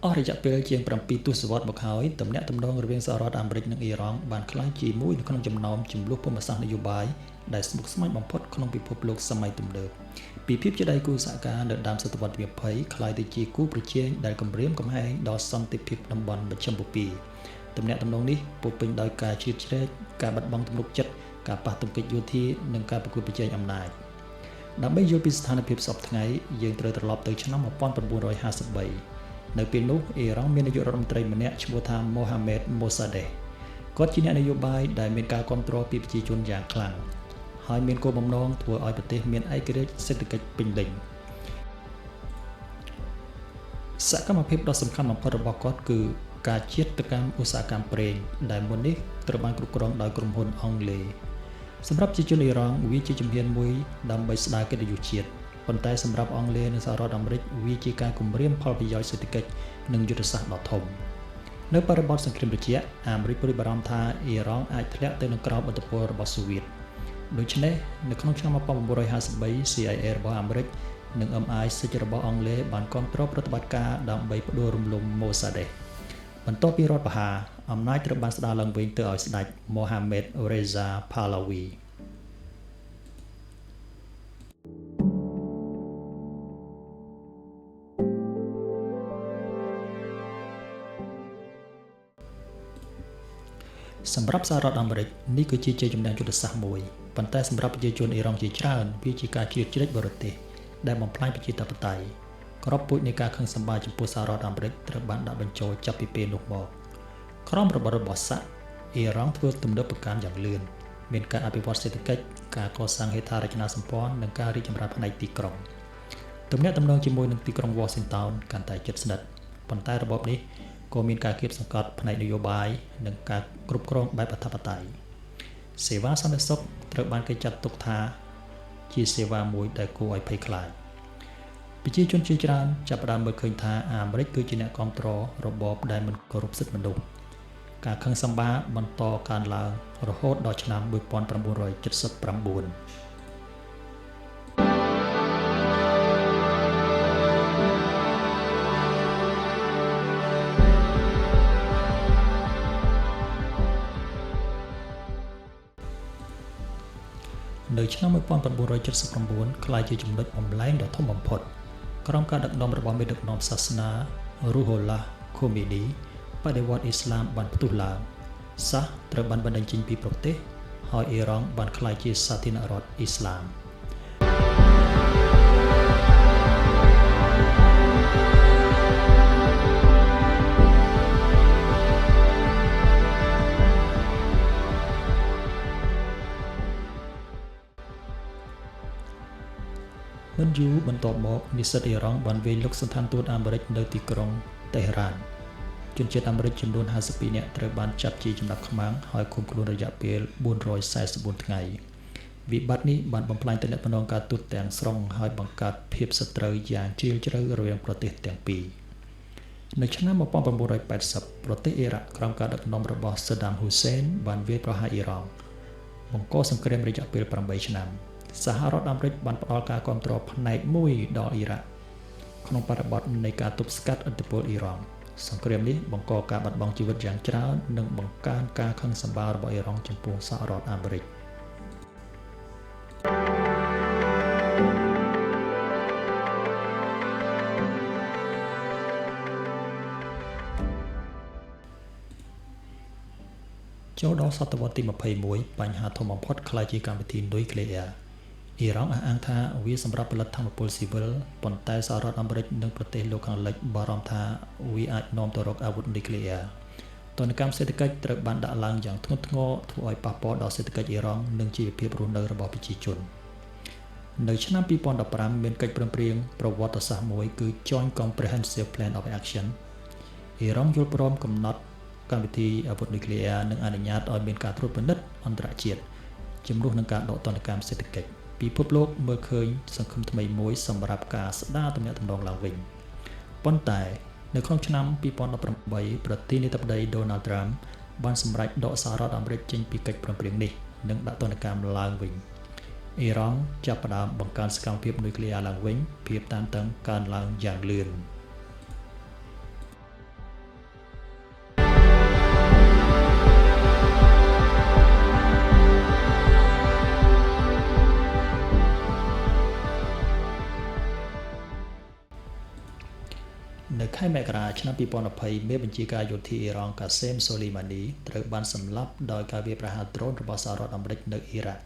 អស់រយៈពេលជាង7ទសវត្សរ៍មកហើយទំនាក់ទំនងរវាងសហរដ្ឋអាមេរិកនិងអ៊ីរ៉ង់បានក្លាយជាមួយនៅក្នុងចំណោមជម្លោះភូមិសាស្ត្រនយោបាយដែលស្មុគស្មាញបំផុតក្នុងពិភពលោកសម័យទំនើបពីភាពជាដៃគូសហការនៅដើមសតវត្សទី20ក្លាយទៅជាគូប្រជែងដែលគំរាមកំហែងដល់សន្តិភាពតំបន់មជ្ឈិមបូព៌ាទំនាក់ទំនងនេះពោរពេញដោយការជ្រៀតជ្រែកការបាត់បង់ទំនុកចិត្តការប៉ះទង្គិចយោធានិងការប្រកួតប្រជែងអំណាចដើម្បីយល់ពីស្ថានភាពសពថ្ងៃយើងត្រូវត្រឡប់ទៅឆ្នាំ1953នៅពេលនោះអ៊ីរ៉ង់មាននាយករដ្ឋមន្ត្រីម្នាក់ឈ្មោះថា Mohammad Mossadegh គាត់ជាអ្នកនយោបាយដែលមានការគ្រប់គ្រងពីប្រជាជនយ៉ាងខ្លាំងហើយមានគោលបំណងធ្វើឲ្យប្រទេសមានឯករាជ្យសេដ្ឋកិច្ចពេញលេញសកម្មភាពដ៏សំខាន់បំផុតរបស់គាត់គឺការជាតិកម្មឧស្សាហកម្មប្រេងដែលមុននេះត្រូវបានគ្រប់គ្រងដោយក្រុមហ៊ុនអង់គ្លេសសម្រាប់ប្រជាជនអ៊ីរ៉ង់វាជាជំហានមួយដើម្បីស្ដារកិត្តិយសជាតិប៉ុន្តែសម្រាប់អង់គ្លេសនិងសហរដ្ឋអាមេរិកវាជាការគំរាមផលប្រយោជន៍សេដ្ឋកិច្ចនិងយុទ្ធសាស្ត្រដ៏ធំនៅបរិបទសង្គ្រាមត្រជាក់អាមេរិកព្រួយបារម្ភថាអ៊ីរ៉ង់អាចធ្លាក់ទៅក្នុងក្រោមឥទ្ធិពលរបស់សូវៀតដូច្នេះនៅក្នុងឆ្នាំ1953 CIA របស់អាមេរិកនិង MI6 របស់អង់គ្លេសបានគាំទ្រប្រតិបត្តិការដើម្បីផ្ដួលរំលំ Mossadegh បន្ទាប់ពីរដ្ឋប្រហារអំណាចត្រូវបានស្ដារឡើងវិញទៅឲ្យស្ដេច Mohammad Reza Pahlaviសម្រាប់សហរដ្ឋអាមេរិកនេះគឺជាជ័យជំនះយុទ្ធសាស្ត្រមួយប៉ុន្តែសម្រាប់ប្រជាជនអ៊ីរ៉ង់ជាច្រើនវាជាការជ្រៀតជ្រែកបរទេសដែលបំផ្លាញប្រជាធិបតេយ្យក្របពូជនៃការខឹងសម្បារចំពោះសហរដ្ឋអាមេរិកត្រូវបានដាក់បញ្ចូលចាប់ពីពេលនោះមកក្រោមរបបរបស់សាក់អ៊ីរ៉ង់ធ្វើទំនើបកម្មយ៉ាងលឿនមានការអភិវឌ្ឍសេដ្ឋកិច្ចការកសាងហេដ្ឋារចនាសម្ព័ន្ធនិងការរីកចម្រើនផ្នែកទីក្រុងទំនាក់ទំនងជាមួយនឹងទីក្រុង Washington កាន់តែជិតស្និទ្ធប៉ុន្តែរបបនេះក៏មានការគៀបសង្កត់ផ្នែកនយោបាយនិងការគ្រប់គ្រងបែបអធិបតេយ្យសេវាសន្តិសុខត្រូវបានគេចាត់ទុកថាជាសេវាមួយដែលគួរឲ្យភ័យខ្លាចប្រជាជនជាច្រើនចាប់ផ្ដើមមើលឃើញថាអាមេរិកគឺជាអ្នកគ្រប់គ្រងរបបដែលមិនគោរពសិទ្ធិមនុស្សការខឹងសម្បារបន្តកើនឡើងរហូតដល់ឆ្នាំ1979នៅឆ្នាំ1979ក្លាយជាចំណុចបំលែងដ៏ធំបំផុតក្រោមការដឹកនាំរបស់មេដឹកនាំសាសនា Ruhollah Khomeini បដិវត្តន៍អ៊ីស្លាមបានផ្ទុះឡើងសាសត្រូវបានបណ្តេញចេញពីប្រទេសហើយអ៊ីរ៉ង់បានក្លាយជាសាធារណរដ្ឋអ៊ីស្លាមមិនយូរបន្ទាប់មកនិស្សិតអ៊ីរ៉ង់បានវាយលុកសណ្ឋានទូតអាមេរិកនៅទីក្រុងតេហរ៉ានជនជាតិអាមេរិកចំនួន52នាក់ត្រូវបានចាប់ជាចំណាប់ខ្មាំងហើយឃុំខ្លួនរយៈពេល444ថ្ងៃវិបត្តិនេះបានបំផ្លាញទំនាក់ទំនងការទូតទាំងស្រុងហើយបង្កើតភាពសត្រូវយ៉ាងជ្រាលជ្រៅរវាងប្រទេសទាំងពីរនៅឆ្នាំ1980ប្រទេសអ៊ីរ៉ាក់ក្រោមការដឹកនាំរបស់ Saddam Hussein បានវាយប្រហារអ៊ីរ៉ង់បង្កសង្គ្រាមរយៈពេល8ឆ្នាំសហរដ្ឋអាមេរិកបានផ្ដល់ការគាំទ្រផ្នែកមួយដល់អ៊ីរ៉ាក់ក្នុងបរិបទនៃការទប់ស្កាត់ឥទ្ធិពលអ៊ីរ៉ង់សង្គ្រាមនេះបង្កការបាត់បង់ជីវិតយ៉ាងច្រើននិងបង្កើនការខឹងសម្បាររបស់អ៊ីរ៉ង់ចំពោះសហរដ្ឋអាមេរិកចូលដល់សតវត្សទី21បញ្ហាធំបំផុតក្លាយជាកម្មវិធីនុយក្លេអ៊ែរអ៊ីរ៉ង់អះអាងថាវាសម្រាប់ផលិតថាមពលស៊ីវិលប៉ុន្តែសហរដ្ឋអាមេរិកនិងប្រទេសលោកខាងលិចបារម្ភថាវាអាចនាំទៅរកអាវុធនុយក្លេអ៊ែរទណ្ឌកម្មសេដ្ឋកិច្ចត្រូវបានដាក់ឡើងយ៉ាងធ្ងន់ធ្ងរធ្វើឲ្យប៉ះពាល់ដល់សេដ្ឋកិច្ចអ៊ីរ៉ង់និងជីវភាពរស់នៅរបស់ប្រជាជននៅឆ្នាំ2015មានកិច្ចព្រមព្រៀងប្រវត្តិសាស្ត្រមួយគឺ Joint Comprehensive Plan of Action អ៊ីរ៉ង់យល់ព្រមកំណត់កម្មវិធីអាវុធនុយក្លេអ៊ែរនិងអនុញ្ញាតឲ្យមានការត្រួតពិនិត្យអន្តរជាតិជំនួសនឹងការដកទណ្ឌកម្មសេដ្ឋកិច្ចពិភពលោកមើលឃើញសង្ឃឹមថ្មីមួយសម្រាប់ការស្ដារទំនាក់ទំនងឡើងវិញប៉ុន្តែនៅក្នុងឆ្នាំ2018ប្រធានាធិបតី Donald Trump បានសម្រេចដកសហរដ្ឋអាមេរិកចេញពីកិច្ចព្រមព្រៀងនេះនិងដាក់ទណ្ឌកម្មឡើងវិញអ៊ីរ៉ង់ចាប់ផ្ដើមបង្កើនសកម្មភាពនុយក្លេអ៊ែរឡើងវិញភាពតានតឹងកើនឡើងយ៉ាងលឿន ខែមករាឆ្នាំ2020មេបញ្ជាការយោធាអ៊ីរ៉ង់កាសេមសូលីម៉ានីត្រូវបានសម្លាប់ដោយការវាយប្រហារដ្រូនរបស់សហរដ្ឋអាមេរិកនៅអ៊ីរ៉ាក់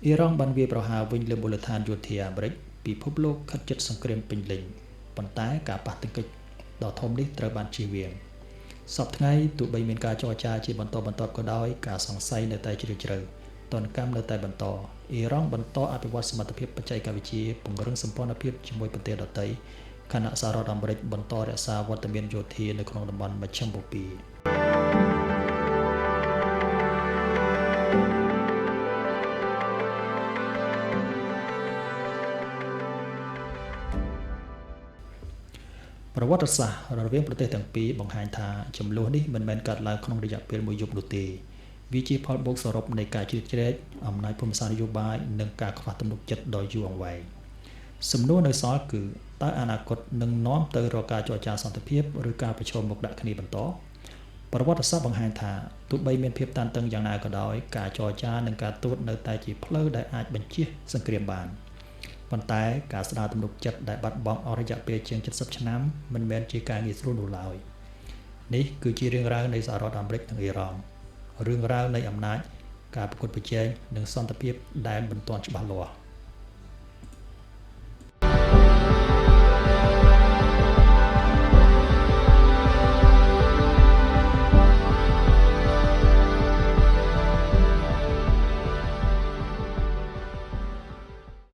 អ៊ីរ៉ង់បានវាយប្រហារវិញលើមូលដ្ឋានយោធាអាមេរិកពិភពលោកខិតជិតសង្គ្រាមពេញលេញប៉ុន្តែការប៉ះទង្គិចដ៏ធំនេះត្រូវបានជៀសវាងសប្តាហ៍ថ្ងៃទោះបីមានការចរចាជាបន្តបន្ទាប់ក៏ដោយការសង្ស័យនៅតែជ្រាលជ្រៅទណ្ឌកម្មនៅតែបន្តអ៊ីរ៉ង់បន្តអភិវឌ្ឍសមត្ថភាពបច្ចេកវិទ្យាពង្រឹងសម្ព័ន្ធភាពជាមួយប្រទេសដទៃខណៈសហរដ្ឋអាមេរិកបន្តរក្សាវត្តមានយោធានៅក្នុងតំបន់មជ្ឈិមបូព៌ាប្រវត្តិសាស្ត្ររវាងប្រទេសទាំងពីរបង្ហាញថាចំនួននេះមិនមែនកើតឡើងក្នុងរយៈពេលមួយយប់នោះទេវាជាផលបូកសរុបនៃការជ្រៀតជ្រែកអំណាចភូមិសាស្ត្រនយោបាយនិងការខ្វះទំនុកចិត្តដ៏យូរអង្វែងសំណួរនៅសល់គឺតើអនាគតនឹងនាំទៅរកការចរចាសន្តិភាពឬការប្រឈមមុខដាក់គ្នាបន្តប្រវត្តិសាស្ត្របង្ហាញថាទោះបីមានភាពតានតឹងយ៉ាងណាក៏ដោយការចរចានិងការទូតនៅតែជាផ្លូវដែលអាចបញ្ជៀសសង្គ្រាមបានប៉ុន្តែការស្ដារទំនុកចិត្តដែលបាត់បង់អស់រយៈពេលជាង70ឆ្នាំមិនមែនជាការងាយស្រួលនោះឡើយនេះគឺជារឿងរ៉ាវនៃសហរដ្ឋអាមេរិកនិងអ៊ីរ៉ង់រឿងរ៉ាវនៃអំណាចការប្រកួតប្រជែងនិងសន្តិភាពដែលមិនទាន់ច្បាស់លាស់